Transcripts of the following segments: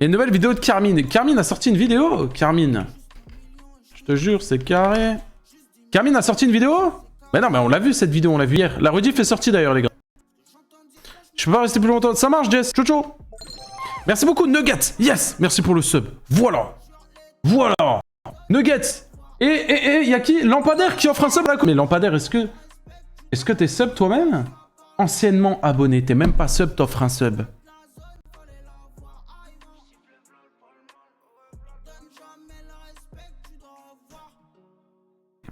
Il y a une nouvelle vidéo de Carmine. Carmine a sorti une vidéo. Carmine. Je te jure, c'est carré. Carmine a sorti une vidéo? Mais non, mais on l'a vu cette vidéo, on l'a vu hier. La rediff est sortie d'ailleurs, les gars. Je peux pas rester plus longtemps. Ça marche, Jess. Ciao, ciao. Merci beaucoup, Nuggets. Yes. Merci pour le sub. Voilà. Voilà. Nuggets. Et y a qui? Lampadaire qui offre un sub là. Mais Lampadaire, est-ce que t'es sub toi-même? Anciennement abonné. T'es même pas sub, t'offres un sub.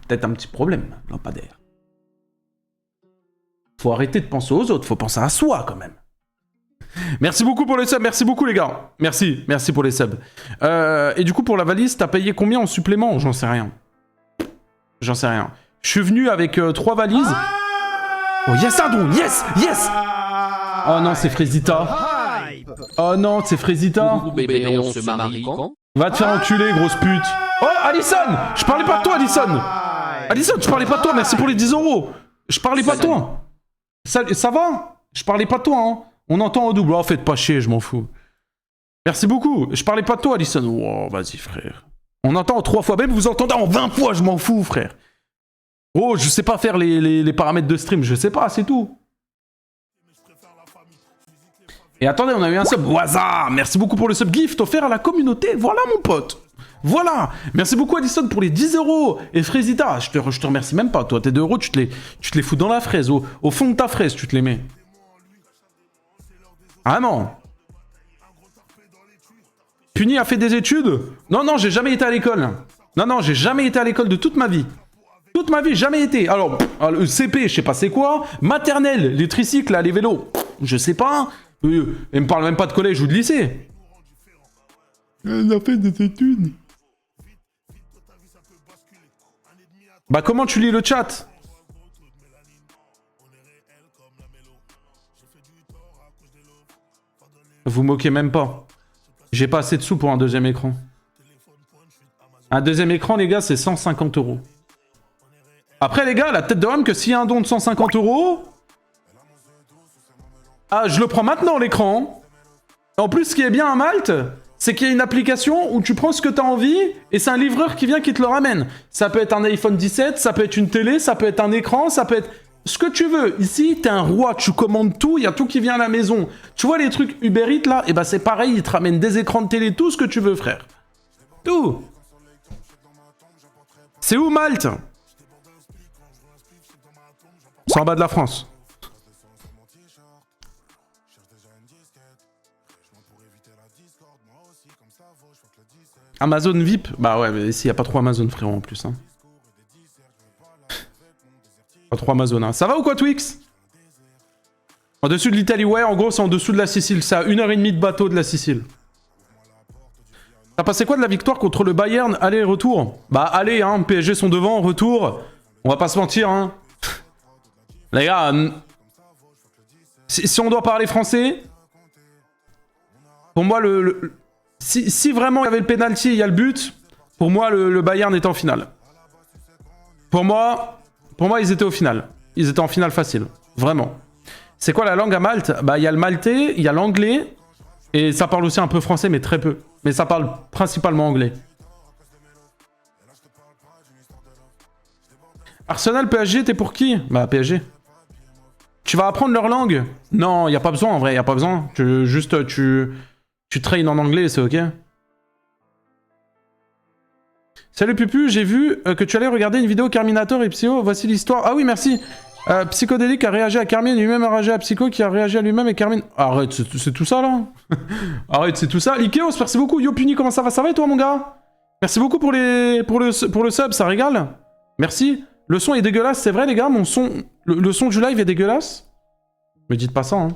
Peut-être un petit problème, Lampadaire. Faut arrêter de penser aux autres, faut penser à soi quand même. Merci beaucoup pour les subs, merci beaucoup les gars. Merci pour les subs. Et du coup pour la valise, t'as payé combien en supplément? J'en sais rien. J'en sais rien. Je suis venu avec 3 valises. Oh yes Ardon, yes. Oh non c'est Frésita. Oh non c'est Frésita. Bébé, on se marie quand? Va te faire enculer grosse pute. Oh Alison, je parlais pas de toi Alison. Alison, je parlais pas de toi, merci pour les 10 €. Je parlais pas de toi. Ça va? Je parlais pas de toi, hein. On entend au double. Oh, faites pas chier, je m'en fous. Merci beaucoup. Je parlais pas de toi, Alison. Oh, vas-y, frère. On entend en 3 fois. Même vous entendez en 20 fois, je m'en fous, frère. Oh, je sais pas faire les paramètres de stream. Je sais pas, c'est tout. Et attendez, on a eu un sub. Waza, merci beaucoup pour le sub gift offert à la communauté. Voilà, mon pote. Voilà. Merci beaucoup, Addison, pour les 10 €. Et Frésita, je te remercie même pas. Toi, tes 2 €, tu te les fous dans la fraise. Au fond de ta fraise, tu te les mets. Ah non. Puni a fait des études? Non, non, j'ai jamais été à l'école. Non, j'ai jamais été à l'école de toute ma vie. Toute ma vie, jamais été. Alors, le CP, je sais pas c'est quoi. Maternelle, les tricycles, là, les vélos, je sais pas. Elle me parle même pas de collège ou de lycée. Elle a fait des études. Bah comment tu lis le chat? Vous moquez même pas. J'ai pas assez de sous pour un deuxième écran. Un deuxième écran, les gars, c'est 150 €. Après, les gars, la tête de homme que s'il y a un don de 150 €... Ah, je le prends maintenant, l'écran. En plus, ce qui est bien à Malte, c'est qu'il y a une application où tu prends ce que tu as envie et c'est un livreur qui vient qui te le ramène. Ça peut être un iPhone 17, ça peut être une télé, ça peut être un écran, ça peut être... Ce que tu veux. Ici, t'es un roi, tu commandes tout, il y a tout qui vient à la maison. Tu vois les trucs Uber Eats, là? Et bah c'est pareil, ils te ramènent des écrans de télé, tout ce que tu veux, frère. Tout. C'est où, Malte? C'est en bas de la France. Amazon VIP? Bah ouais, mais ici, y a pas trop Amazon, frérot, en plus, hein. Pas trop Amazon, hein. Ça va ou quoi, Twix? En dessous de l'Italie, ouais, en gros, c'est en dessous de la Sicile. C'est à 1h30 de bateau de la Sicile. T'as passé quoi de la victoire contre le Bayern? Allez, retour. Bah, allez, hein, PSG sont devant, retour. On va pas se mentir, hein. Les gars, si on doit parler français, pour moi, si vraiment il y avait le penalty et il y a le but, pour moi, le Bayern est en finale. Pour moi, ils étaient au final. Ils étaient en finale facile. Vraiment. C'est quoi la langue à Malte? Bah, il y a le maltais, il y a l'anglais, et ça parle aussi un peu français, mais très peu. Mais ça parle principalement anglais. Arsenal, PSG, t'es pour qui? Bah, PSG. Tu vas apprendre leur langue? Non, il n'y a pas besoin, en vrai, il n'y a pas besoin. Tu traînes en anglais, c'est ok. Salut Pupu, j'ai vu que tu allais regarder une vidéo Carminator et Psycho, voici l'histoire. Ah oui, merci. Psychodélique a réagi à Carmine, lui-même a réagi à Psycho, qui a réagi à lui-même et Carmine... Arrête, c'est tout ça, là. Arrête, c'est tout ça. Ikeos, merci beaucoup. Yo Puni, comment ça va? Ça va et toi, mon gars? Merci beaucoup pour le sub, ça régale. Merci. Le son est dégueulasse, c'est vrai, les gars, mon son... Le son du live est dégueulasse? Me dites pas ça, hein.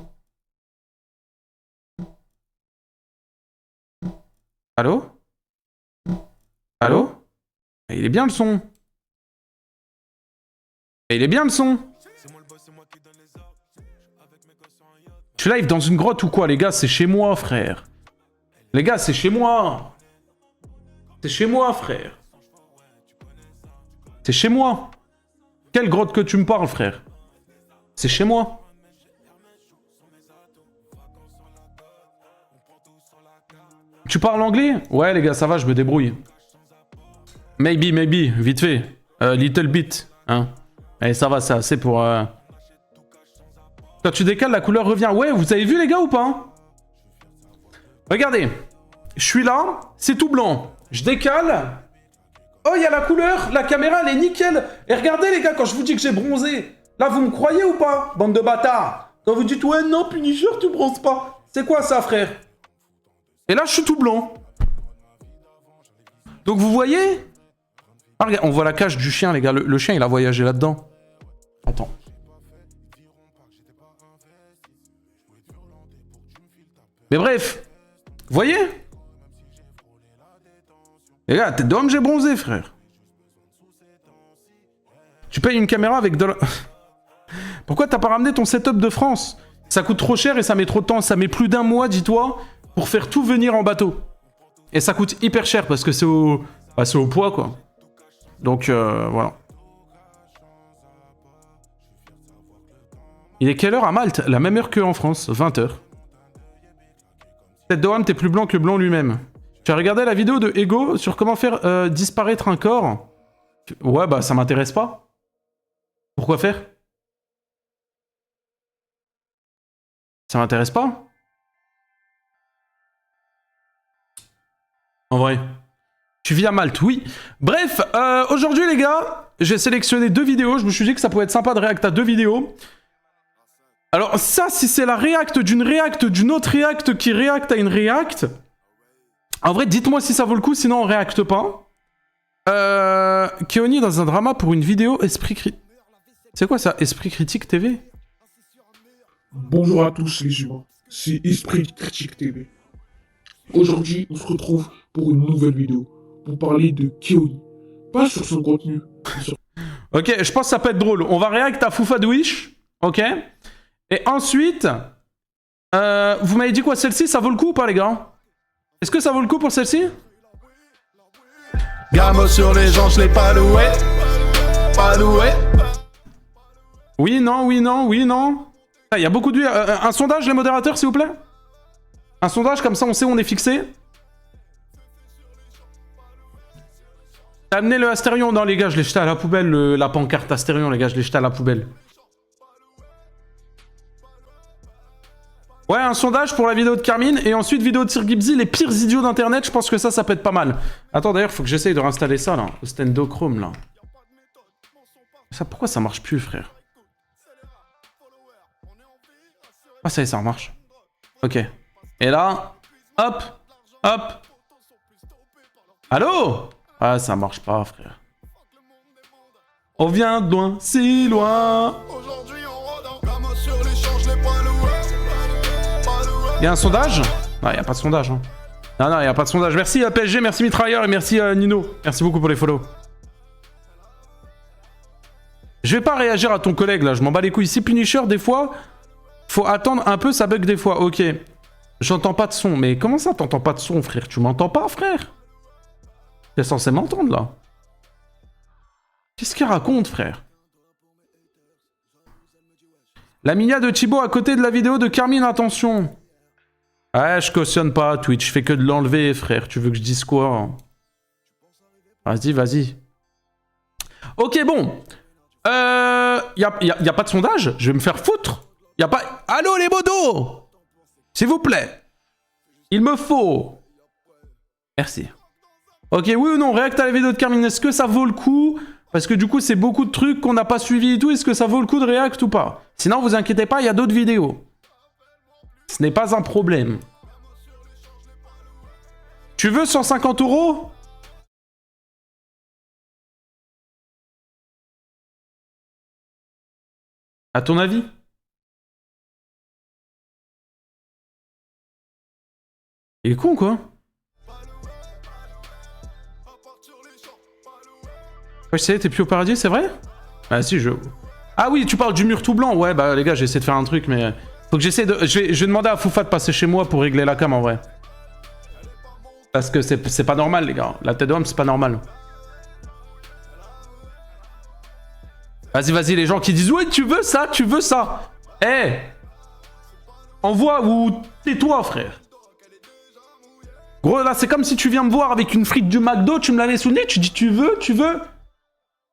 Allô? Allô? Il est bien le son. Il est bien le son. Tu live dans une grotte ou quoi, les gars? C'est chez moi, frère. Les gars, c'est chez moi. C'est chez moi, frère. C'est chez moi. Quelle grotte que tu me parles, frère? C'est chez moi. parles anglais? Ouais, les gars, ça va, je me débrouille. Maybe, vite fait. Little bit, hein. Allez, ça va, ça, c'est pour... Quand tu décales, la couleur revient. Ouais, vous avez vu, les gars, ou pas hein? Regardez. Je suis là, c'est tout blanc. Je décale. Oh, il y a la couleur. La caméra, elle est nickel. Et regardez, les gars, quand je vous dis que j'ai bronzé. Là, vous me croyez ou pas, bande de bâtards? Quand vous dites, ouais, non, Punisher, tu bronzes pas. C'est quoi ça, frère? Et là, je suis tout blanc. Donc, vous voyez? Ah, regarde, on voit la cage du chien, les gars. Le chien, il a voyagé là-dedans. Attends. Mais bref. Vous voyez? Les gars, tête d'homme, j'ai bronzé, frère. Tu payes une caméra avec de la... Pourquoi t'as pas ramené ton setup de France? Ça coûte trop cher et ça met trop de temps. Ça met plus d'un mois, dis-toi, pour faire tout venir en bateau. Et ça coûte hyper cher parce que c'est au... Bah, c'est au poids, quoi. Donc, voilà. Il est quelle heure à Malte? La même heure qu'en France, 20h. Tête d'homme, t'es plus blanc que blanc lui-même. Tu as regardé la vidéo de Ego sur comment faire disparaître un corps? Ouais, bah ça m'intéresse pas. Pourquoi faire? Ça m'intéresse pas. En vrai. Tu vis à Malte, oui. Bref, aujourd'hui les gars, j'ai sélectionné 2 vidéos. Je me suis dit que ça pouvait être sympa de réact à 2 vidéos. Alors ça, si c'est la réact d'une autre réact qui réacte à une réact... En vrai, dites-moi si ça vaut le coup, sinon on réacte pas. Keoni dans un drama pour une vidéo Esprit Critique. C'est quoi ça, Esprit Critique TV? Bonjour à tous les humains, c'est Esprit Critique TV. Aujourd'hui, on se retrouve pour une nouvelle vidéo, pour parler de Keoni. Pas sur son contenu, mais sur... Ok, je pense que ça peut être drôle. On va réact à Foufadouish, ok? Et ensuite, vous m'avez dit quoi, celle-ci, ça vaut le coup ou pas les gars? Est-ce que ça vaut le coup pour celle-ci? Gamo sur les gens, je l'ai pas loué. Pas loué. Oui, non, oui, non, oui, non. Il y a beaucoup d'huile. Un sondage, les modérateurs, s'il vous plaît? Un sondage, comme ça on sait où on est fixé. T'as amené le Astérion? Non, les gars, je l'ai jeté à la poubelle, la pancarte Astérion, les gars, je l'ai jeté à la poubelle. Ouais, un sondage pour la vidéo de Carmine, et ensuite vidéo de Sir Gibbsy, les pires idiots d'internet, je pense que ça peut être pas mal. Attends, d'ailleurs, faut que j'essaye de réinstaller ça, là, au Stendochrome, là. Ça, pourquoi ça marche plus, frère? Ah, ça y est, ça remarche. Ok. Et là, hop, hop. Allô? Ah, ça marche pas, frère. On vient de loin, si loin. Il y a un sondage? Non, il n'y a pas de sondage. Hein. Non, il n'y a pas de sondage. Merci PSG, merci Mitrailleur et merci Nino. Merci beaucoup pour les follow. Je vais pas réagir à ton collègue là, je m'en bats les couilles. Si Punisher, des fois, faut attendre un peu, ça bug des fois. Ok. J'entends pas de son. Mais comment ça, t'entends pas de son, frère? Tu m'entends pas, frère? T'es censé m'entendre là. Qu'est-ce qu'il raconte, frère? La minia de Thibaut à côté de la vidéo de Carmine, attention. Ouais, je cautionne pas Twitch, je fais que de l'enlever, frère. Tu veux que je dise quoi? Vas-y, vas-y. Ok, bon. Y a pas de sondage? Je vais me faire foutre. Y a pas... Allô, les modos? S'il vous plaît. Il me faut. Merci. Ok, oui ou non, réacte à la vidéo de Carmine. Est-ce que ça vaut le coup? Parce que du coup, c'est beaucoup de trucs qu'on n'a pas suivis et tout. Est-ce que ça vaut le coup de réact ou pas? Sinon, vous inquiétez pas, il y a d'autres vidéos. Ce n'est pas un problème. Tu veux 150 €? À ton avis? Il est con, quoi. Ouais, je sais, t'es plus au paradis, c'est vrai? Ah si, je... Ah oui, tu parles du mur tout blanc. Ouais, bah les gars, j'ai essayé de faire un truc, mais... Faut que j'essaie de... Je vais demander à Foufa de passer chez moi pour régler la cam, en vrai. Parce que c'est pas normal, les gars. La tête d'homme, c'est pas normal. Vas-y, vas-y, les gens qui disent « Ouais, tu veux ça, tu veux ça !» Eh hey, envoie ou tais-toi, frère. Gros, là, c'est comme si tu viens me voir avec une frite du McDo, tu me la mets sous le nez, tu dis tu veux?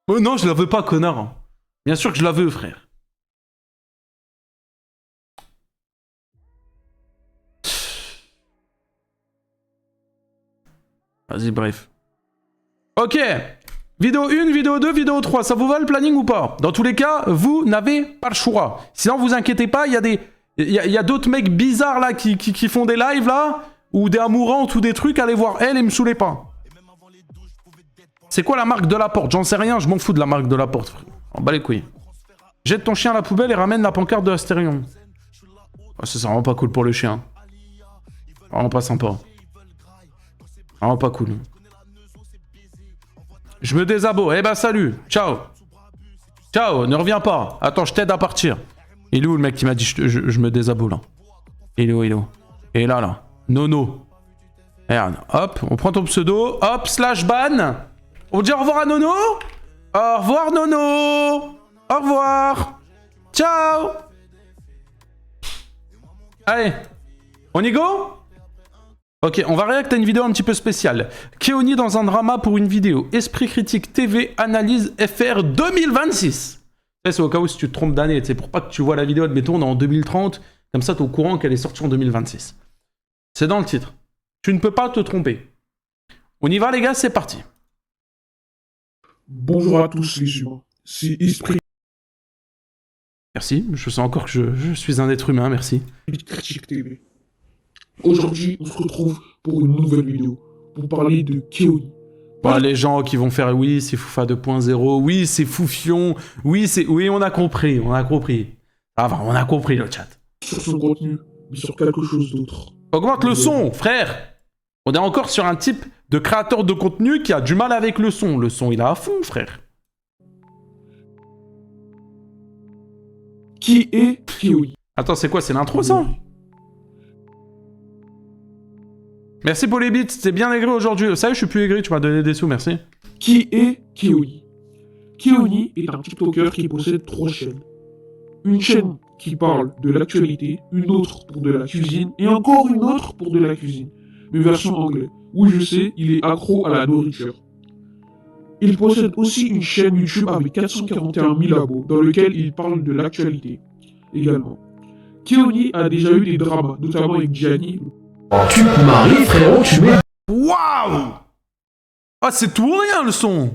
Oh non, je la veux pas, connard. Bien sûr que je la veux, frère. Vas-y, bref. Ok. Vidéo 1, vidéo 2, vidéo 3. Ça vous va le planning ou pas? Dans tous les cas, vous n'avez pas le choix. Sinon, vous inquiétez pas, il y a d'autres mecs bizarres là qui font des lives là, ou des amourantes ou des trucs. Allez voir elle et me saoulez pas. C'est quoi la marque de la porte? J'en sais rien, je m'en fous de la marque de la porte, frère. On bat les couilles. Jette ton chien à la poubelle et ramène la pancarte de Astérion. Oh, ça c'est vraiment pas cool pour le chien. Vraiment pas sympa. Vraiment pas cool. Je me désabonne. Eh ben salut. Ciao. Ciao, ne reviens pas. Attends, je t'aide à partir. Il est où le mec qui m'a dit je me désabonne là? Il est où, il est où? Et là. Nono. Regarde, hop, on prend ton pseudo. Hop, slash ban. On dit au revoir à Nono. Au revoir Nono. Au revoir. Ciao. Allez. On y go? Ok, on va réacter à une vidéo un petit peu spéciale. Keoni dans un drama pour une vidéo. Esprit Critique TV Analyse FR 2026. C'est au cas où si tu te trompes d'année, c'est pour pas que tu vois la vidéo, admettons, en 2030. Comme ça, t'es au courant qu'elle est sortie en 2026. C'est dans le titre. Tu ne peux pas te tromper. On y va les gars, c'est parti. Bonjour à tous les humains, c'est Esprit Merci, je sens encore que je suis un être humain, merci. Critique TV. Aujourd'hui, on se retrouve pour une nouvelle vidéo, pour parler de Keoni. Bah, les gens qui vont faire oui, c'est Foufa 2.0, oui, c'est Foufion, oui, on a compris, Ah, bah, on a compris le chat. Sur son contenu, mais sur quelque chose d'autre. Augmente le son, frère. On est encore sur un type de créateur de contenu qui a du mal avec le son. Le son, il est à fond, frère. Qui est Keoni? Attends, c'est quoi? C'est l'intro, ça? Merci pour les bits, c'est bien aigri aujourd'hui. Ça y est, je suis plus aigri, tu m'as donné des sous, merci. Qui est Keoni? Keoni est un TikToker qui possède 3 chaînes. Une chaîne qui parle de l'actualité, une autre pour de la cuisine, et encore une autre pour de la cuisine, mais version anglais. Oui, je sais, il est accro à la nourriture. Il possède aussi une chaîne YouTube avec 441 000 abos, dans lequel il parle de l'actualité également. Keoni a déjà eu des dramas, notamment avec Gianni. Tu te maries, frérot, tu mets... Waouh! Ah, c'est tout ou rien, le son!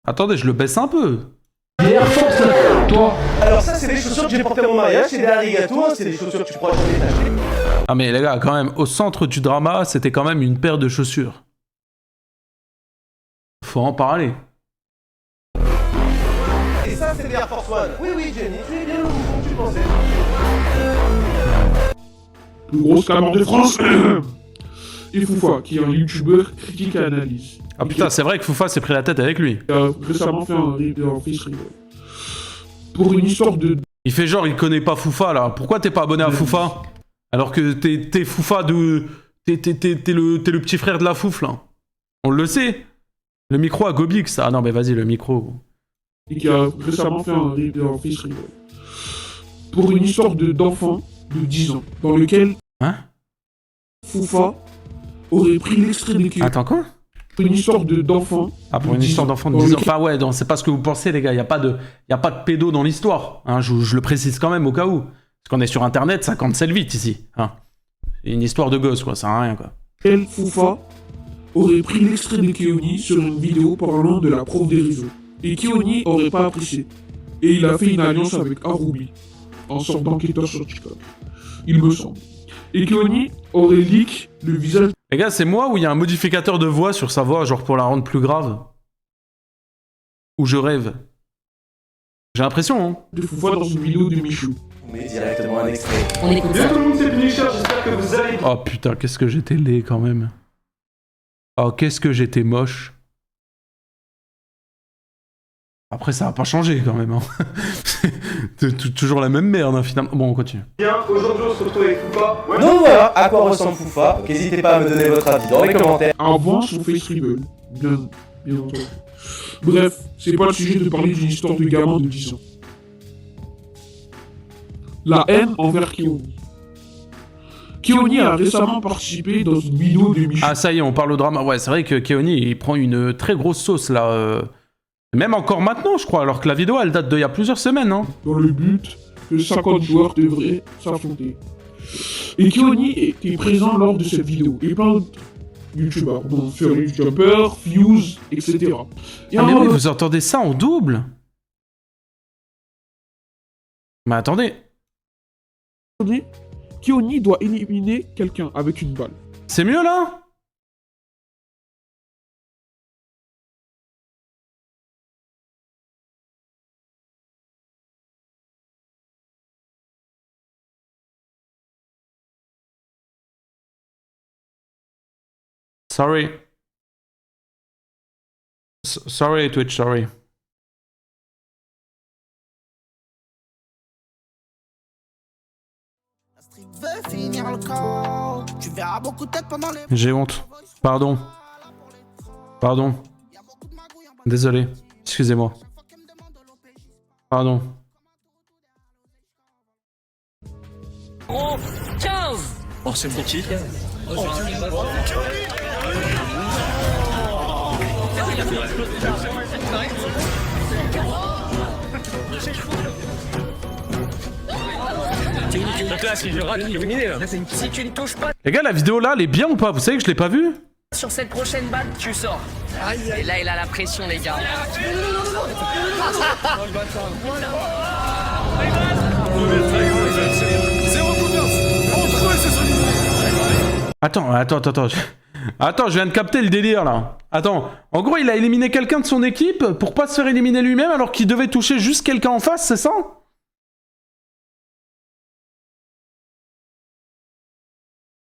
Attendez, je le baisse un peu. Air Force, toi. Alors ça, c'est des chaussures que j'ai portées à mon mariage, c'est des arigato, c'est des chaussures que tu pourras jamais t'acheter. Ah mais les gars, quand même, au centre du drama, c'était quand même une paire de chaussures. Faut en parler. Et ça, c'est des Air Force One. Oui, Jenny, tu es bien le bouffon que tu pensais. Plus gros scammer de France. Et Foufa, qui est un youtubeur critique et analyse. Ah putain, c'est vrai que Foufa s'est pris la tête avec lui. Il a récemment fait un face reveal. Pour une histoire de... Il fait genre, il connaît pas Foufa, là. Pourquoi t'es pas abonné à Foufa? Alors que t'es Foufa de... T'es le petit frère de la Fouf, là. On le sait. Le micro à Gobix. Ah non, mais vas-y, le micro. Et qui a récemment fait un face reveal. Pour une histoire d'enfant de 10 ans, dans lequel... Hein? Foufa aurait pris l'extrait de Keoni. Attends, quoi? Pour une histoire d'enfant... Ah, pour une histoire d'enfant de 10 ans. Enfin, ouais, c'est pas ce que vous pensez, les gars. Y a pas de pédo dans l'histoire. Hein, je le précise quand même, au cas où. Parce qu'on est sur Internet, ça cancelle vite, ici. Hein. C'est une histoire de gosse, quoi. Ça sert à rien, quoi. Elle, Foufa, aurait pris l'extrait de Keoni sur une vidéo parlant de la prof des réseaux. Et Keoni aurait pas apprécié. Et il a fait une alliance avec Arubi, en sorte d'enquêteur sur TikTok. Il me semble. Et Keoni aurait leak le visage... Les gars, c'est moi ou il y a un modificateur de voix sur sa voix, genre pour la rendre plus grave? Ou je rêve? J'ai l'impression, hein. de Foufa dans une vidéo de Michou. On met directement un extrait. On écoute ça. Tout le monde, c'est Punisher, j'espère que vous allez bien. Oh putain, qu'est-ce que j'étais laid quand même. Oh, qu'est-ce que j'étais moche. Après, ça a pas changé quand même. Hein. Toujours la même merde, hein, finalement. Bon, on continue. Bien, aujourd'hui on se retrouve avec Foufa. Donc voilà, à quoi ressemble Foufa. Donc n'hésitez pas à me donner votre avis dans les commentaires. Avant son face reveal. Bien entendu. Bref, c'est pas le sujet de parler d'une histoire de gamin de 10 ans. La haine envers Keoni. Keoni a récemment participé dans une vidéo de Michel. Ah, ça y est, on parle au drama. Ouais, c'est vrai que Keoni, il prend une très grosse sauce, là. Même encore maintenant, je crois, alors que la vidéo, elle date d'il y a plusieurs semaines, hein. Dans le but que 50 joueurs devraient s'affronter. Et Keoni était présent lors de cette vidéo. Et plein d'autres youtubeurs, dont Furious Jumper, Fuse, etc. Et Ah, mais alors, oui, vous entendez ça en double? Mais attendez. Keoni doit éliminer quelqu'un avec une balle. C'est mieux, là? Sorry. Sorry, Twitch, sorry. J'ai honte. Pardon. Pardon. Désolé. Excusez-moi. Pardon. Oh, 15. Oh, c'est pour qui? Donc là, si je rate, il est éliminé là. Si tu ne touches pas Les gars, la vidéo là, elle est bien ou pas? Vous savez que je l'ai pas vue? sur cette prochaine balle, tu sors. Et là, il a la pression, les gars. Attends. Attends, je viens de capter le délire là. Attends, en gros, il a éliminé quelqu'un de son équipe pour pas se faire éliminer lui-même alors qu'il devait toucher juste quelqu'un en face, c'est ça?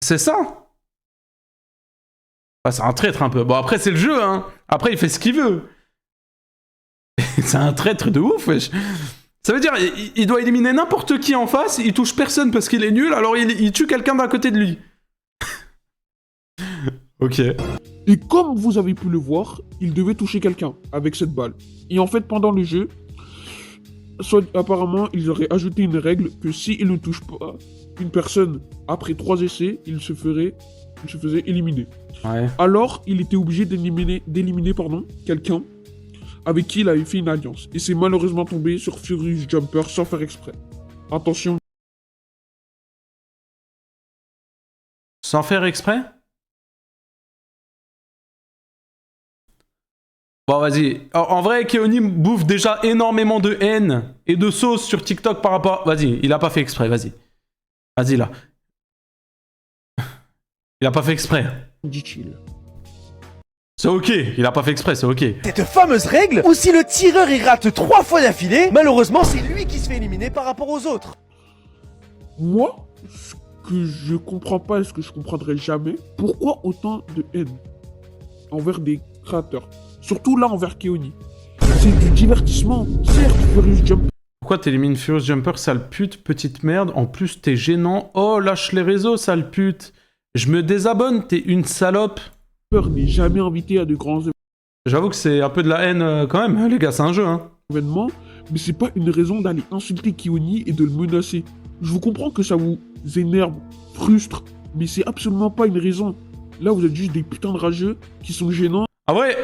C'est ça? Ah, c'est un traître un peu. Bon, après, c'est le jeu, hein. Après, il fait ce qu'il veut. C'est un traître de ouf, wesh. Ça veut dire, il doit éliminer n'importe qui en face, il touche personne parce qu'il est nul, alors il tue quelqu'un d'à côté de lui. Ok. Et comme vous avez pu le voir, il devait toucher quelqu'un avec cette balle. Et en fait, pendant le jeu, apparemment, ils auraient ajouté une règle que s'il ne touche pas une personne après 3 essais, il se faisait éliminer. Ouais. Alors, il était obligé d'éliminer quelqu'un avec qui il avait fait une alliance. Et c'est malheureusement tombé sur Furious Jumper sans faire exprès. Attention. Sans faire exprès? Bon, vas-y. En vrai, Keoni bouffe déjà énormément de haine et de sauce sur TikTok par rapport... Vas-y, il a pas fait exprès, vas-y. Vas-y, là. Il a pas fait exprès. Dit-il. C'est ok, il a pas fait exprès, c'est ok. Cette fameuse règle où si le tireur il rate 3 fois d'affilée, malheureusement c'est lui qui se fait éliminer par rapport aux autres. Moi, ce que je comprends pas et ce que je comprendrai jamais, pourquoi autant de haine envers des créateurs? Surtout là envers Keoni. C'est du divertissement, certes, Furious Jumper. Pourquoi t'élimines Furious Jumper, sale pute, petite merde? En plus, t'es gênant. Oh, lâche les réseaux, sale pute. Je me désabonne, t'es une salope. N'est jamais invité à de grands J'avoue que c'est un peu de la haine quand même, les gars, c'est un jeu, hein. événements, mais c'est pas une raison d'aller insulter Keoni et de le menacer. Je vous comprends que ça vous énerve, frustre, mais c'est absolument pas une raison. Là, vous êtes juste des putains de rageux qui sont gênants. En vrai,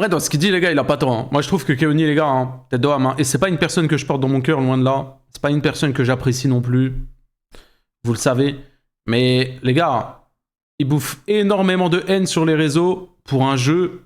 dans ce qu'il dit, les gars, il a pas tort. Hein. Moi, je trouve que Keoni, les gars, hein, tête de homme, hein, et c'est pas une personne que je porte dans mon cœur, loin de là. C'est pas une personne que j'apprécie non plus. Vous le savez. Mais, les gars, il bouffe énormément de haine sur les réseaux pour un jeu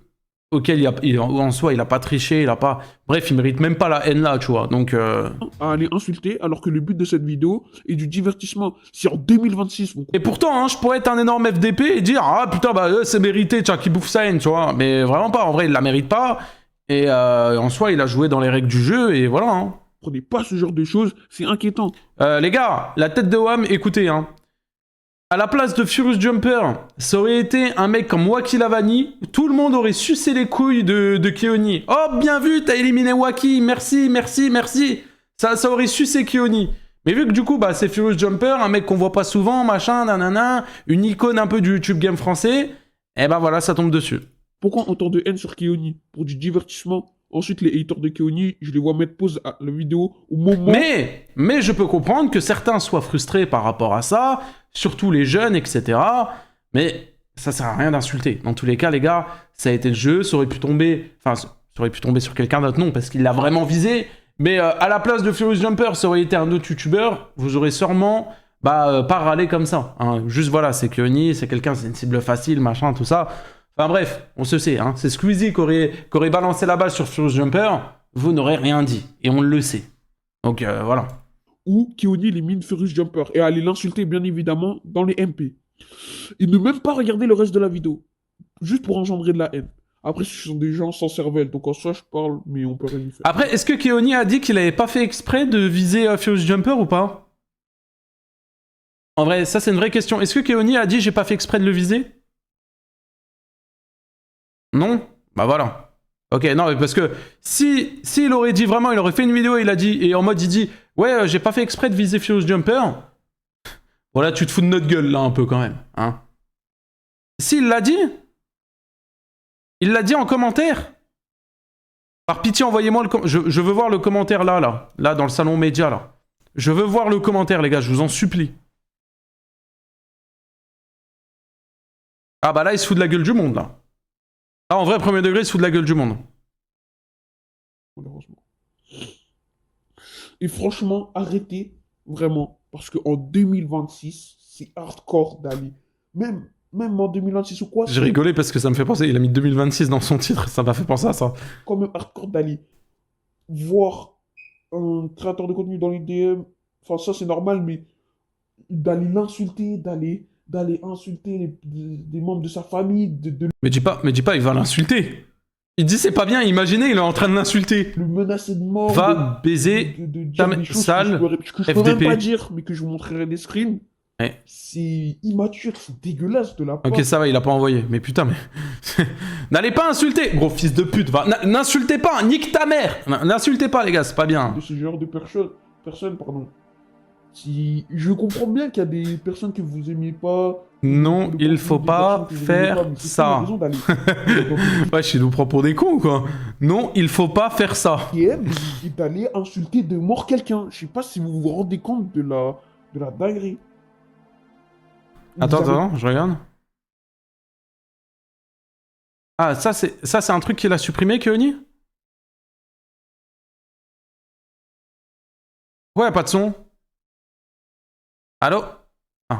auquel en soi, il a pas triché, il a pas... Bref, il mérite même pas la haine là, tu vois. Donc... À aller insulter, alors que le but de cette vidéo est du divertissement. Si en 2026... Et pourtant, hein, je pourrais être un énorme FDP et dire « Ah putain, bah c'est mérité, tiens, qu'il bouffe sa haine, tu vois. » Mais vraiment pas, en vrai, il la mérite pas. Et en soi, il a joué dans les règles du jeu, et voilà. Hein. Prenez pas ce genre de choses, c'est inquiétant. Les gars, la tête de Wham, écoutez, hein. À la place de Furious Jumper, ça aurait été un mec comme Wacky Lavani, tout le monde aurait sucé les couilles de Keoni. Oh, bien vu, t'as éliminé Wacky, merci, merci, merci. Ça aurait sucé Keoni. Mais vu que du coup, bah, c'est Furious Jumper, un mec qu'on voit pas souvent, machin, nanana, une icône un peu du YouTube game français, et bah voilà, ça tombe dessus. Pourquoi autant de haine sur Keoni? Pour du divertissement? Ensuite, les haters de Keoni, je les vois mettre pause à la vidéo au moment... Mais je peux comprendre que certains soient frustrés par rapport à ça, surtout les jeunes, etc. Mais ça sert à rien d'insulter. Dans tous les cas, les gars, ça a été le jeu, ça aurait pu tomber... Enfin, ça aurait pu tomber sur quelqu'un d'autre, non, parce qu'il l'a vraiment visé. Mais à la place de Furious Jumper, ça aurait été un autre youtubeur, vous aurez sûrement... pas râler comme ça. Hein. Juste voilà, c'est Keoni, c'est quelqu'un, c'est une cible facile, machin, tout ça. Enfin bref, on se sait, hein. C'est Squeezie qui aurait balancé la balle sur Furious Jumper, vous n'aurez rien dit. Et on le sait. Donc voilà. Où Keoni élimine Furious Jumper et aller l'insulter bien évidemment dans les MP. Et ne même pas regarder le reste de la vidéo. Juste pour engendrer de la haine. Après, ce sont des gens sans cervelle, donc en soi je parle, mais on peut rien y faire. Après, est-ce que Keoni a dit qu'il avait pas fait exprès de viser Furious Jumper ou pas? En vrai, ça c'est une vraie question. Est-ce que Keoni a dit j'ai pas fait exprès de le viser? Non? Bah voilà. Ok, non, mais parce que s'il aurait dit vraiment, il aurait fait une vidéo, il a dit, et en mode il dit ouais, j'ai pas fait exprès de viser Furious Jumper. Voilà, tu te fous de notre gueule là un peu quand même. Hein. S'il l'a dit, il l'a dit en commentaire. Par pitié, envoyez-moi le commentaire. Je veux voir le commentaire là, dans le salon média là. Je veux voir le commentaire, les gars, je vous en supplie. Ah bah là, il se fout de la gueule du monde là. Ah, en vrai, premier degré, il se fout de la gueule du monde. Malheureusement. Et franchement, arrêtez, vraiment, parce qu'en 2026, c'est hardcore d'aller. Même en 2026 ou quoi. J'ai rigolé parce que ça me fait penser, il a mis 2026 dans son titre, ça m'a fait penser à ça. Quand même hardcore d'aller voir un créateur de contenu dans les DM, enfin ça c'est normal, mais d'aller l'insulter, d'aller insulter des membres de sa famille, Mais dis pas, il va l'insulter. Il dit c'est pas bien, imaginez, il est en train de l'insulter. le menacer de mort, Va baiser dire des choses sale que je peux même FDP. pas dire, mais que je vous montrerai des screens. Ouais. C'est immature, c'est dégueulasse de la part. Ok, ça va, il a pas envoyé. Mais putain, mais... N'allez pas insulter, gros fils de pute. N'insultez pas, nique ta mère. N'insultez pas, les gars, c'est pas bien. De ce genre de personnes, pardon. Si je comprends bien qu'il y a des personnes que vous aimez pas. Non, il faut pas faire ça. Wesh, il nous prend pour des cons, quoi. Non, il faut pas faire ça. Qui aime et d'aller insulter de mort quelqu'un. Je sais pas si vous vous rendez compte de la dinguerie. Attends, je regarde. Ah, ça c'est un truc qu'il a supprimé, Keoni? Ouais, pas de son. Allô?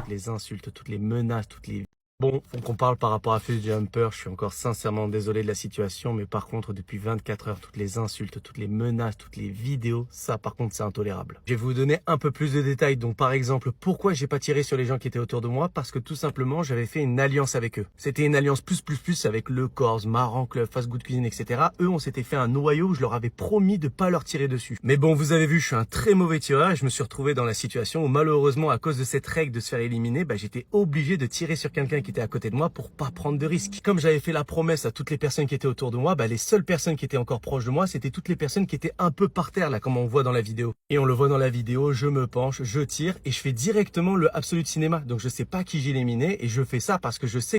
Les insultes, toutes les menaces, toutes les... Bon, donc on parle par rapport à Furious Jumper, je suis encore sincèrement désolé de la situation, mais par contre, depuis 24 heures, toutes les insultes, toutes les menaces, toutes les vidéos, ça par contre, c'est intolérable. Je vais vous donner un peu plus de détails, donc par exemple, pourquoi j'ai pas tiré sur les gens qui étaient autour de moi? Parce que tout simplement, j'avais fait une alliance avec eux. C'était une alliance plus avec le Corse, Marrant Club, Fast Good Cuisine, etc. Eux, on s'était fait un noyau où je leur avais promis de pas leur tirer dessus. Mais bon, vous avez vu, je suis un très mauvais tireur et je me suis retrouvé dans la situation où malheureusement, à cause de cette règle de se faire éliminer, j'étais obligé de tirer sur quelqu'un qui était à côté de moi pour pas prendre de risques. Comme j'avais fait la promesse à toutes les personnes qui étaient autour de moi, les seules personnes qui étaient encore proches de moi, c'était toutes les personnes qui étaient un peu par terre, là, comme on voit dans la vidéo. Et on le voit dans la vidéo, je me penche, je tire et je fais directement le Absolute Cinéma. Donc je sais pas qui j'ai éliminé et je fais ça parce que je sais.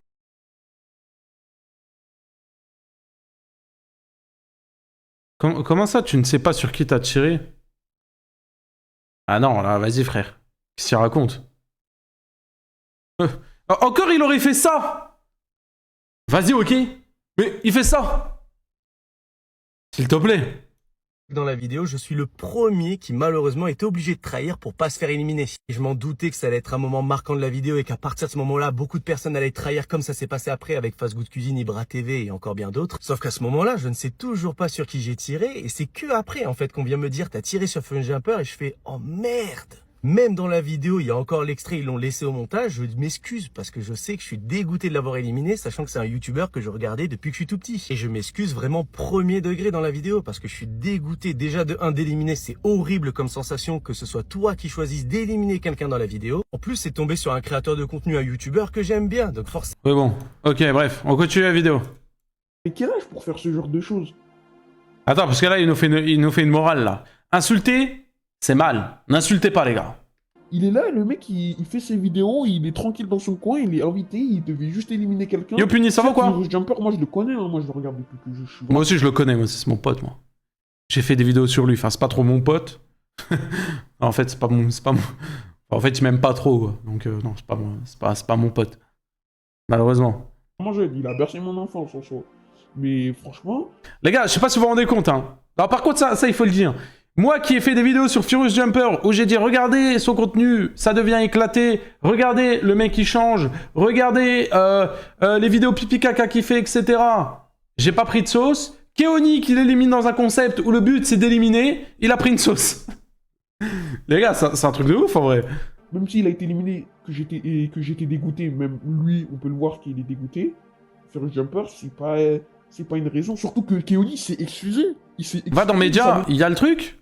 Comment ça, tu ne sais pas sur qui t'as tiré? Ah non, là, vas-y, frère. Qu'est-ce qu'il raconte? Encore, il aurait fait ça! Vas-y, ok. Mais il fait ça! S'il te plaît. Dans la vidéo, je suis le premier qui malheureusement était obligé de trahir pour pas se faire éliminer. Et je m'en doutais que ça allait être un moment marquant de la vidéo et qu'à partir de ce moment-là, beaucoup de personnes allaient trahir comme ça s'est passé après avec Fast Good Cuisine, Ibra TV et encore bien d'autres. Sauf qu'à ce moment-là, je ne sais toujours pas sur qui j'ai tiré et c'est que après en fait qu'on vient me dire t'as tiré sur Furious Jumper et je fais oh merde. Même dans la vidéo, il y a encore l'extrait, ils l'ont laissé au montage, je m'excuse parce que je sais que je suis dégoûté de l'avoir éliminé, sachant que c'est un youtubeur que je regardais depuis que je suis tout petit. Et je m'excuse vraiment premier degré dans la vidéo parce que je suis dégoûté déjà de 1 d'éliminer, c'est horrible comme sensation que ce soit toi qui choisisses d'éliminer quelqu'un dans la vidéo. En plus, c'est tombé sur un créateur de contenu, un youtubeur que j'aime bien, donc forcément... Oui bon, ok, bref, on continue la vidéo. Et quel âge pour faire ce genre de choses? Attends, parce que là, il nous fait une morale, là. Insulter, c'est mal. N'insultez pas, les gars. Il est là, le mec, il fait ses vidéos, il est tranquille dans son coin, il est invité, il devait juste éliminer quelqu'un. Yo Puni, ça va quoi? Virus Jumper, moi je le connais, hein, moi je le regarde depuis que je suis... Moi aussi je le connais, moi c'est mon pote moi. J'ai fait des vidéos sur lui, enfin c'est pas trop mon pote. En fait c'est pas mon... En fait il m'aime pas trop quoi. Donc non c'est pas mon pote. Malheureusement. Il a bercé mon enfance en soi. Mais franchement... Les gars, je sais pas si vous vous rendez compte hein. Alors par contre ça il faut le dire. Moi qui ai fait des vidéos sur Furious Jumper où j'ai dit regardez son contenu, ça devient éclaté, regardez le mec qui change, regardez les vidéos pipi caca qu'il fait, etc. J'ai pas pris de sauce. Keoni qui l'élimine dans un concept où le but c'est d'éliminer, il a pris une sauce. Les gars, c'est un truc de ouf en vrai. Même s'il a été éliminé, que j'étais dégoûté, même lui, on peut le voir qu'il est dégoûté, Furious Jumper, c'est pas une raison. Surtout que Keoni s'est excusé. Va dans Média, il y a le truc.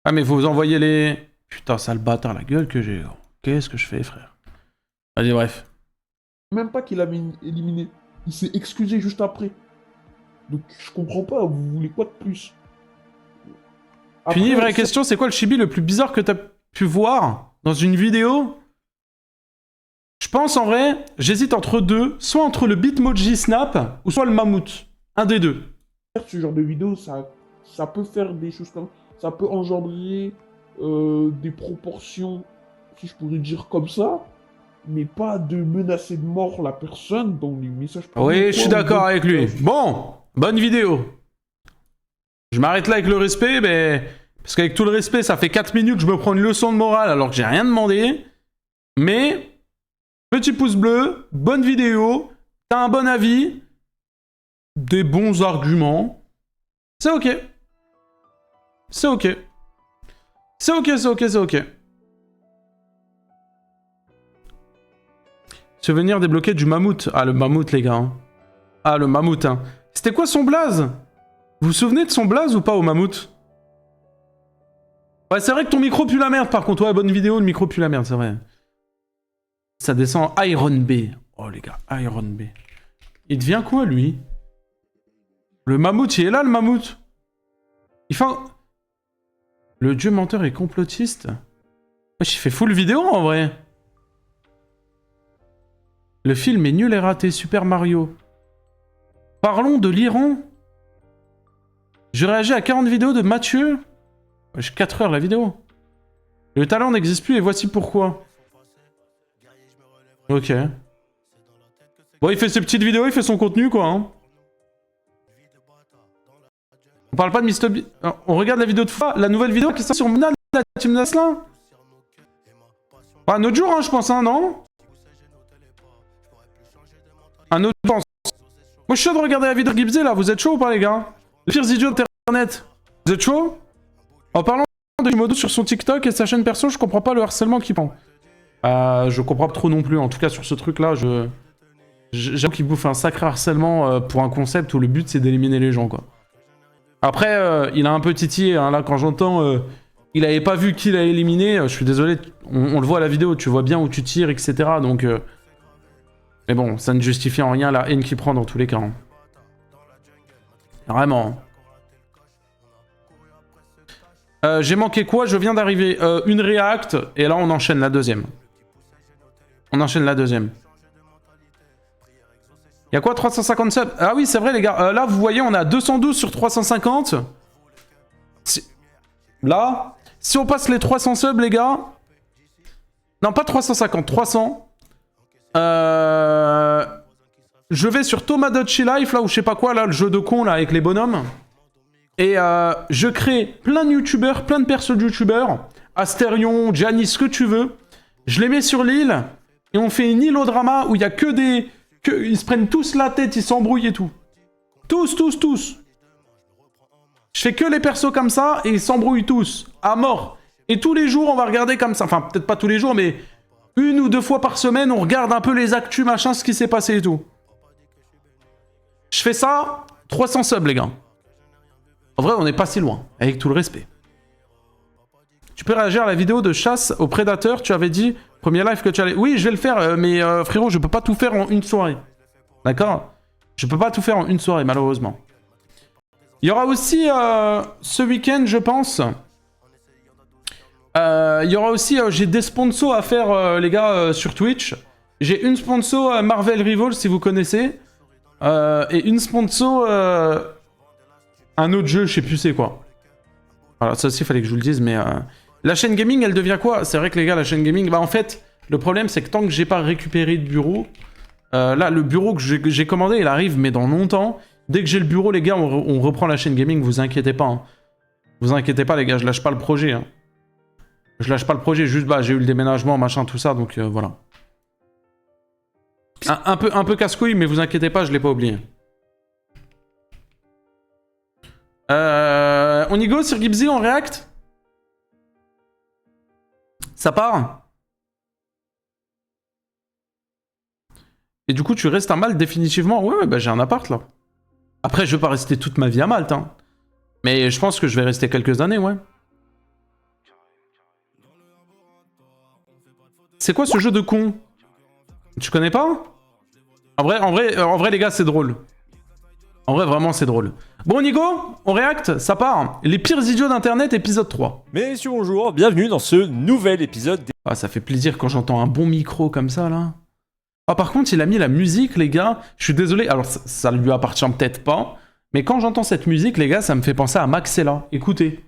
Ah mais vous envoyez les... Putain, sale bâtard, la gueule que j'ai. Qu'est-ce que je fais, frère? Vas-y, bref. Même pas qu'il avait éliminé. Il s'est excusé juste après. Donc je comprends pas, vous voulez quoi de plus? Puni, vraie question, c'est quoi le chibi le plus bizarre que t'as pu voir dans une vidéo? Je pense en vrai, j'hésite entre deux, soit entre le Bitmoji Snap, ou soit le Mammouth. Un des deux. Ce genre de vidéo, ça peut faire des choses comme... Ça peut engendrer des proportions, si je pourrais dire comme ça, mais pas de menacer de mort la personne dans les messages... Oui, je suis d'accord avec lui. Bon, bonne vidéo. Je m'arrête là avec le respect, mais... Parce qu'avec tout le respect, ça fait 4 minutes que je me prends une leçon de morale alors que j'ai rien demandé. Mais... Petit pouce bleu, bonne vidéo, t'as un bon avis, des bons arguments. C'est ok. C'est ok. C'est ok, c'est ok, c'est ok. Souvenir débloqué du mammouth. Ah, le mammouth, les gars. Hein. Ah, le mammouth, hein. C'était quoi son blaze? Vous vous souvenez de son blaze ou pas au mammouth? Ouais, c'est vrai que ton micro pue la merde, par contre. Ouais, bonne vidéo, le micro pue la merde, c'est vrai. Ça descend Iron B. Oh, les gars, Iron B. Il devient quoi, lui? Le mammouth, il est là, le mammouth. Il fait un... Le dieu menteur et complotiste. Wesh, il fait full vidéo, en vrai. Le film est nul et raté, Super Mario. Parlons de l'Iran. Je réagis à 40 vidéos de Mathieu. Wesh, 4 heures la vidéo. Le talent n'existe plus et voici pourquoi. Ok. Bon, il fait ses petites vidéos, il fait son contenu, quoi. Hein. On parle pas de Mr. B... On regarde la vidéo de fois, la nouvelle vidéo qui sort sur Mnal, la team Naslin. Un autre jour, hein, je pense, hein, non? Un autre jour. Moi, je suis chaud de regarder la vidéo de Gibsy, là. Vous êtes chaud ou pas, les gars? Les pires idiots d'internet. Vous êtes chaud? En parlant de Modo sur son TikTok et sa chaîne perso, je comprends pas le harcèlement qu'il prend. Je comprends pas trop non plus. En tout cas, sur ce truc-là, j'avoue qu'il bouffe un sacré harcèlement pour un concept où le but, c'est d'éliminer les gens, quoi. Après, il a un peu titillé, hein, là, quand j'entends... il avait pas vu qui l'a éliminé, je suis désolé, on le voit à la vidéo, tu vois bien où tu tires, etc. Donc... Mais bon, ça ne justifie en rien la haine qu'il prend dans tous les cas. Hein. Vraiment. J'ai manqué quoi? Je viens d'arriver. Une react, et là on enchaîne la deuxième. On enchaîne la deuxième. Y'a quoi 350 subs? Ah oui, c'est vrai les gars. Là, vous voyez, on a 212 sur 350. Là, si on passe les 300 subs, les gars... Non, pas 350, 300. Je vais sur Tomodachi Life, là, ou je sais pas quoi, là, le jeu de con, là, avec les bonhommes. Et je crée plein de youtubeurs, plein de persos de youtubeurs. Astérion, Gianni, ce que tu veux. Je les mets sur l'île. Et on fait une île au drama où il y a que des... ils se prennent tous la tête, ils s'embrouillent et tout. Tous, tous, tous. Je fais que les persos comme ça et ils s'embrouillent tous. À mort. Et tous les jours, on va regarder comme ça. Enfin, peut-être pas tous les jours, mais... Une ou deux fois par semaine, on regarde un peu les actus, machin, ce qui s'est passé et tout. Je fais ça, 300 subs, les gars. En vrai, on n'est pas si loin, avec tout le respect. Tu peux réagir à la vidéo de chasse aux prédateurs, tu avais dit, premier live que tu allais... Oui, je vais le faire, mais frérot, je peux pas tout faire en une soirée. D'accord? Je peux pas tout faire en une soirée, malheureusement. Il y aura aussi, ce week-end, je pense... Il y aura aussi, j'ai des sponsors à faire, les gars, sur Twitch. J'ai une sponsor Marvel Rivals, si vous connaissez. Et une sponsor... un autre jeu, je sais plus c'est quoi. Voilà, ça aussi, il fallait que je vous le dise, mais... La chaîne gaming, elle devient quoi? C'est vrai que les gars, la chaîne gaming... Bah en fait, le problème, c'est que tant que j'ai pas récupéré de bureau... là, le bureau que j'ai commandé, il arrive, mais dans longtemps. Dès que j'ai le bureau, les gars, on reprend la chaîne gaming, vous inquiétez pas. Hein. Vous inquiétez pas, les gars, je lâche pas le projet. Hein. Je lâche pas le projet, juste, bah, j'ai eu le déménagement, machin, tout ça, donc voilà. Un peu casse-couille, mais vous inquiétez pas, je l'ai pas oublié. On y go sur Gibsy, on react? Ça part? Et du coup, tu restes à Malte définitivement? Ouais, bah j'ai un appart là. Après, je vais pas rester toute ma vie à Malte, hein. Mais je pense que je vais rester quelques années, ouais. C'est quoi ce jeu de con? Tu connais pas? En vrai, les gars, c'est drôle. En vrai, vraiment, c'est drôle. Bon, Nigo, on react, ça part. Les pires idiots d'internet, épisode 3. Messieurs, bonjour, bienvenue dans ce nouvel épisode des... Ah, ça fait plaisir quand j'entends un bon micro comme ça, là. Ah, par contre, il a mis la musique, les gars. Je suis désolé, alors ça lui appartient peut-être pas. Mais quand j'entends cette musique, les gars, ça me fait penser à Maxella. Écoutez.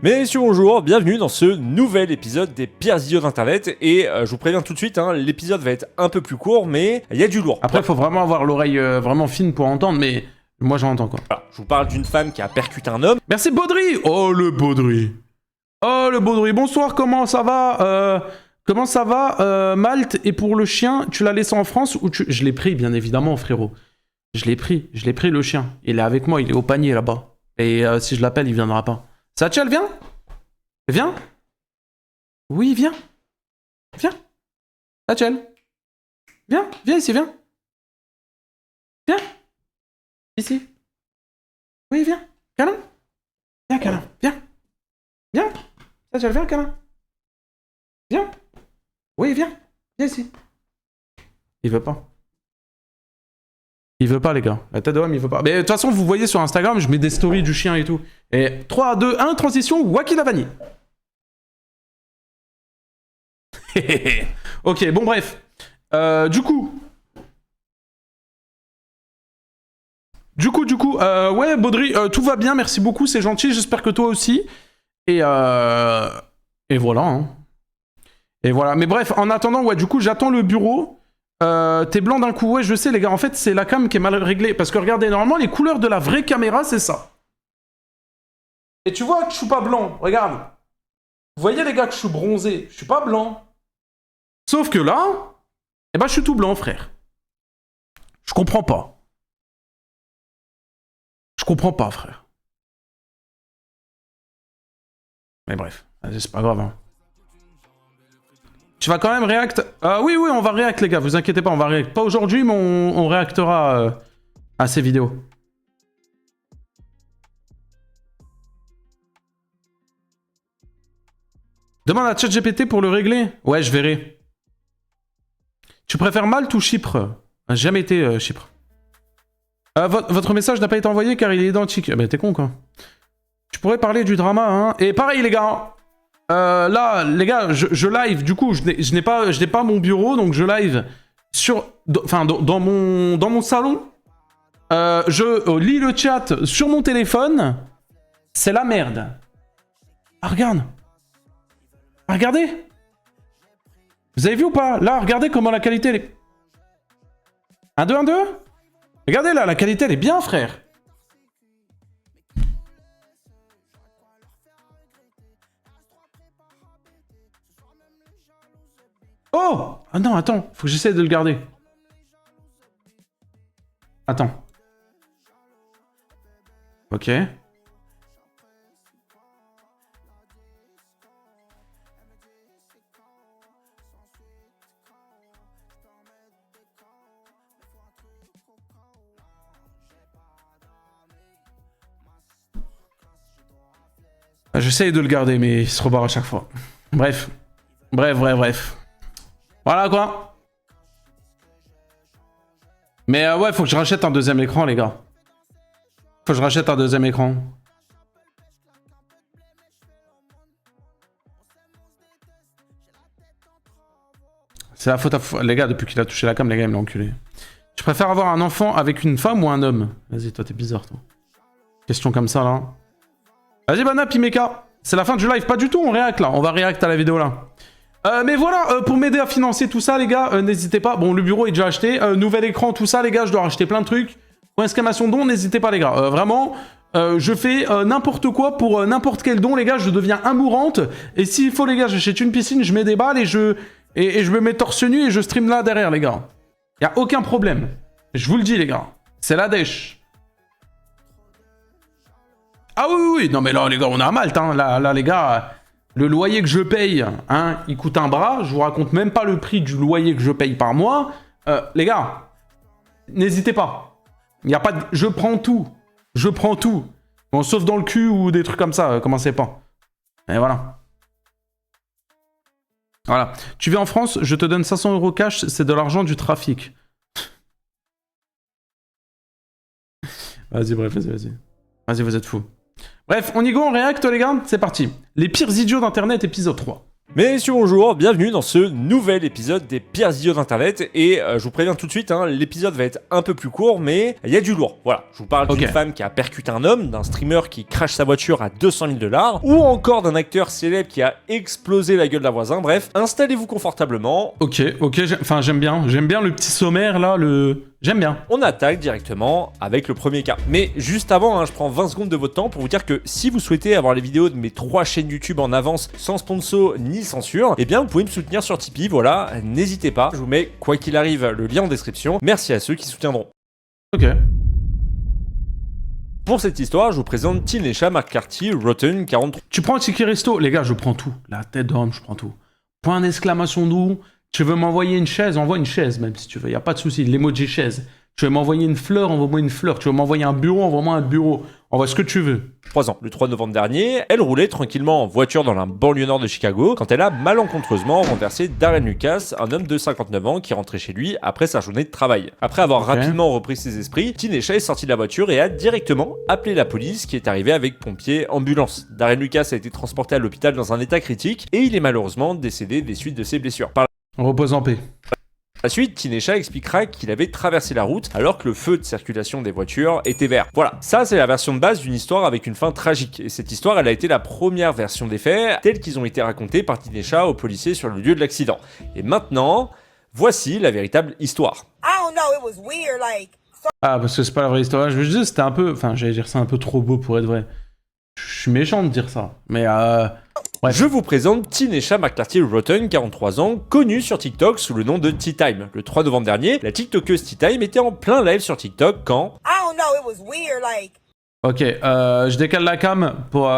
Messieurs, bonjour, bienvenue dans ce nouvel épisode des pires idiots d'internet. Et je vous préviens tout de suite, hein, l'épisode va être un peu plus court, mais il y a du lourd. Après, il faut vraiment avoir l'oreille vraiment fine pour entendre, mais moi j'entends quoi. Voilà, je vous parle d'une femme qui a percuté un homme. Merci Baudry. Oh le Baudry. Oh le Baudry. Bonsoir, comment ça va Comment ça va Malte, et pour le chien, tu l'as laissé en France ou tu... Je l'ai pris, bien évidemment, frérot. Je l'ai pris le chien. Il est avec moi, il est au panier là-bas. Et si je l'appelle, il viendra pas. Satchel, viens. Viens. Oui, viens. Viens. Satchel. Viens, viens ici, viens. Viens. Ici. Oui, viens. Câlin. Viens, câlin. Viens. Viens. Satchel, viens, câlin. Viens. Oui, viens. Viens ici. Il veut pas. Il veut pas, les gars. La tête de homme, il veut pas. Mais de toute façon, vous voyez sur Instagram, je mets des stories du chien et tout. Et 3, 2, 1, transition, Waki Lavani. Ok, bon, bref. Du coup, ouais, Baudry, tout va bien, merci beaucoup, c'est gentil, j'espère que toi aussi. Et voilà, hein. Et voilà, mais bref, en attendant, ouais, du coup, j'attends le bureau. T'es blanc d'un coup, ouais, je sais, les gars, en fait, c'est la cam qui est mal réglée. Parce que regardez, normalement, les couleurs de la vraie caméra, c'est ça. Et tu vois que je suis pas blanc, regarde. Vous voyez, les gars, que je suis bronzé, je suis pas blanc. Sauf que là, eh ben, je suis tout blanc, frère. Je comprends pas. Je comprends pas, frère. Mais bref, c'est pas grave, hein. Tu vas quand même react? Oui, on va react, les gars, vous inquiétez pas, on va react. Pas aujourd'hui, mais on réactera à ces vidéos. Demande à ChatGPT pour le régler. Ouais, je verrai. Tu préfères Malte ou Chypre? Jamais été Chypre. Votre message n'a pas été envoyé car il est identique. Bah t'es con, quoi. Tu pourrais parler du drama, hein. Et pareil, les gars. Là, les gars, je live, du coup, je n'ai pas mon bureau, donc je live sur... Enfin, dans mon salon. Je lis le chat sur mon téléphone. C'est la merde. Ah, regarde. Ah, regardez. Vous avez vu ou pas? Là, regardez comment la qualité, elle est... 1, 2, 1, 2. Regardez, là, la qualité, elle est bien, frère. Oh! Ah non, attends, faut que j'essaie de le garder. Attends. Ok. J'essaye de le garder, mais il se rebarre à chaque fois. Bref. Bref. Voilà, quoi. Mais ouais, faut que je rachète un deuxième écran, les gars. Faut que je rachète un deuxième écran. C'est la faute à... Les gars, depuis qu'il a touché la cam, les gars, il me l'a enculé. Tu préfères avoir un enfant avec une femme ou un homme? Vas-y, toi, t'es bizarre, toi. Question comme ça, là. Vas-y, Bana, Pimeka. C'est la fin du live. Pas du tout, on réacte, là. On va réacte à la vidéo, là. Mais voilà, pour m'aider à financer tout ça, les gars, n'hésitez pas. Bon, le bureau est déjà acheté. Nouvel écran, tout ça, les gars, je dois racheter plein de trucs. Pour exclamation don, n'hésitez pas, les gars. Vraiment, je fais n'importe quoi pour n'importe quel don, les gars. Je deviens amourante. Et s'il faut, les gars, j'achète une piscine, je mets des balles et je me mets torse nu et je stream là derrière, les gars. Y a aucun problème. Je vous le dis, les gars. C'est la dèche. Ah oui, oui, oui. Non, mais là, les gars, on est à Malte, hein. Là, les gars, le loyer que je paye, hein, il coûte un bras. Je vous raconte même pas le prix du loyer que je paye par mois. Les gars, n'hésitez pas. Il y a pas de... Je prends tout. Je prends tout. Bon, sauf dans le cul ou des trucs comme ça, commencez pas. Et voilà. Voilà. Tu viens en France, je te donne 500 € cash, c'est de l'argent du trafic. Vas-y, bref, vas-y. Vas-y, vous êtes fous. Bref, on y go, on réacte, les gars. C'est parti. Les pires idiots d'Internet, épisode 3. Messieurs, bonjour, bienvenue dans ce nouvel épisode des pires idiots d'internet et je vous préviens tout de suite, hein, l'épisode va être un peu plus court mais il y a du lourd. Voilà, je vous parle d'une femme qui a percuté un homme, d'un streamer qui crache sa voiture à 200 000 $ ou encore d'un acteur célèbre qui a explosé la gueule d'un voisin. Bref, installez-vous confortablement. Ok, enfin j'aime bien le petit sommaire là, j'aime bien. On attaque directement avec le premier cas. Mais juste avant, hein, je prends 20 secondes de votre temps pour vous dire que si vous souhaitez avoir les vidéos de mes 3 chaînes YouTube en avance sans sponsor ni censure, eh bien vous pouvez me soutenir sur Tipeee, voilà, n'hésitez pas. Je vous mets, quoi qu'il arrive, le lien en description. Merci à ceux qui soutiendront. Ok. Pour cette histoire, je vous présente Tinesha McCarthy Rotten 43. Tu prends un ticket resto? Les gars, je prends tout. La tête d'homme, je prends tout. Point d'exclamation d'où? Tu veux m'envoyer une chaise? Envoie une chaise, même si tu veux. Y a pas de souci. L'emoji chaise. Tu veux m'envoyer une fleur? Envoie-moi une fleur. Tu veux m'envoyer un bureau? Envoie-moi un bureau. Envoie ce que tu veux. 3 ans. Le 3 novembre dernier, elle roulait tranquillement en voiture dans la banlieue nord de Chicago quand elle a malencontreusement renversé Darren Lucas, un homme de 59 ans qui rentrait chez lui après sa journée de travail. Après avoir rapidement repris ses esprits, Tinesha est sortie de la voiture et a directement appelé la police qui est arrivée avec pompiers, ambulance. Darren Lucas a été transporté à l'hôpital dans un état critique et il est malheureusement décédé des suites de ses blessures. Repose en paix. Par la suite, Tinesha expliquera qu'il avait traversé la route alors que le feu de circulation des voitures était vert. Voilà, ça c'est la version de base d'une histoire avec une fin tragique. Et cette histoire, elle a été la première version des faits, tels qu'ils ont été racontés par Tinesha aux policiers sur le lieu de l'accident. Et maintenant, voici la véritable histoire. Ah, parce que c'est pas la vraie histoire. Je veux dire, c'était un peu... Enfin, j'allais dire c'est un peu trop beau pour être vrai. Je suis méchant de dire ça. Mais ouais. Je vous présente Tinesha McCarthy Rotten, 43 ans, connue sur TikTok sous le nom de Tea Time. Le 3 novembre dernier, la TikTokeuse Tea Time était en plein live sur TikTok quand... Ok, je décale la cam pour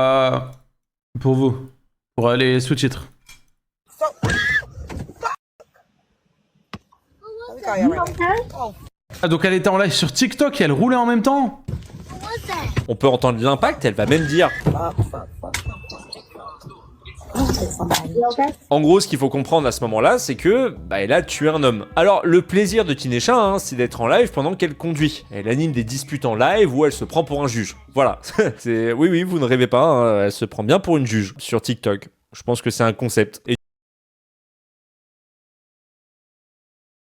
vous. Pour les sous-titres. Ah, donc elle était en live sur TikTok et elle roulait en même temps? On peut entendre l'impact, elle va même dire... En gros, ce qu'il faut comprendre à ce moment-là, c'est que elle a tué un homme. Alors, le plaisir de Tinesha, hein, c'est d'être en live pendant qu'elle conduit. Elle anime des disputes en live où elle se prend pour un juge. Voilà. Oui, vous ne rêvez pas, hein, elle se prend bien pour une juge sur TikTok. Je pense que c'est un concept. Et